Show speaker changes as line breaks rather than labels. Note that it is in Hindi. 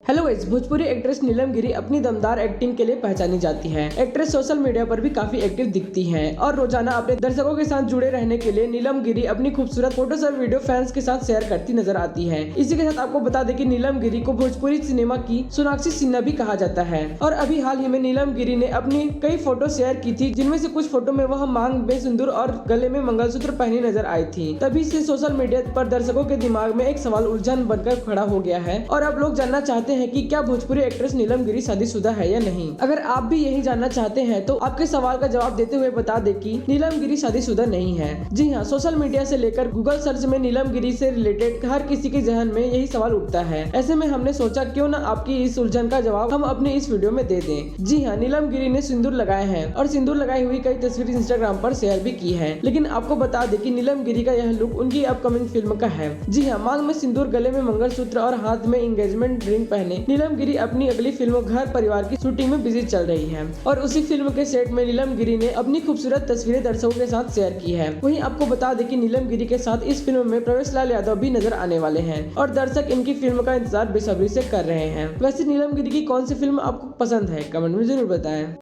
हेलो गाइस, भोजपुरी एक्ट्रेस नीलम गिरी अपनी दमदार एक्टिंग के लिए पहचानी जाती है। एक्ट्रेस सोशल मीडिया पर भी काफी एक्टिव दिखती हैं और रोजाना अपने दर्शकों के साथ जुड़े रहने के लिए नीलम गिरी अपनी खूबसूरत फोटोज और वीडियो फैंस के साथ शेयर करती नजर आती है। इसी के साथ आपको बता दें कि नीलम गिरी को भोजपुरी सिनेमा की सोनाक्षी सिन्हा भी कहा जाता है और अभी हाल ही में नीलम गिरी ने अपनी कई फोटो शेयर की थी, जिनमें से कुछ फोटो में वह मांग में सिंदूर और गले में मंगलसूत्र पहनी नजर आई थी। तभी से सोशल मीडिया पर दर्शकों के दिमाग में एक सवाल उलझन बनकर खड़ा हो गया है और अब लोग जानना चाहते हैं कि क्या भोजपुरी एक्ट्रेस नीलम गिरी शादीशुदा है या नहीं। अगर आप भी यही जानना चाहते हैं तो आपके सवाल का जवाब देते हुए बता दें कि नीलम गिरी शादीशुदा नहीं है। जी हाँ, सोशल मीडिया से लेकर गूगल सर्च में नीलम गिरी से रिलेटेड हर किसी के जहन में यही सवाल उठता है। ऐसे में हमने सोचा क्यों न आपकी इस उलझन का जवाब हम अपने इस वीडियो में दे दें। जी हाँ, नीलम गिरी ने सिंदूर लगाए हैं और सिंदूर लगाई हुई कई तस्वीर इंस्टाग्राम पर शेयर भी की है, लेकिन आपको बता दें कि नीलम गिरी का यह लुक उनकी अपकमिंग फिल्म का है। जी हाँ, मांग में सिंदूर, गले में मंगलसूत्र और हाथ में एंगेजमेंट रिंग पहने नीलम गिरी अपनी अगली फिल्म घर परिवार की शूटिंग में बिजी चल रही है और उसी फिल्म के सेट में नीलम गिरी ने अपनी खूबसूरत तस्वीरें दर्शकों के साथ शेयर की है। वहीं आपको बता दें कि नीलम गिरी के साथ इस फिल्म में प्रवेश लाल यादव भी नजर आने वाले हैं और दर्शक इनकी फिल्म का इंतजार बेसब्री से कर रहे हैं। वैसे नीलम गिरी की कौन सी फिल्म आपको पसंद है, कमेंट में जरूर बताएं।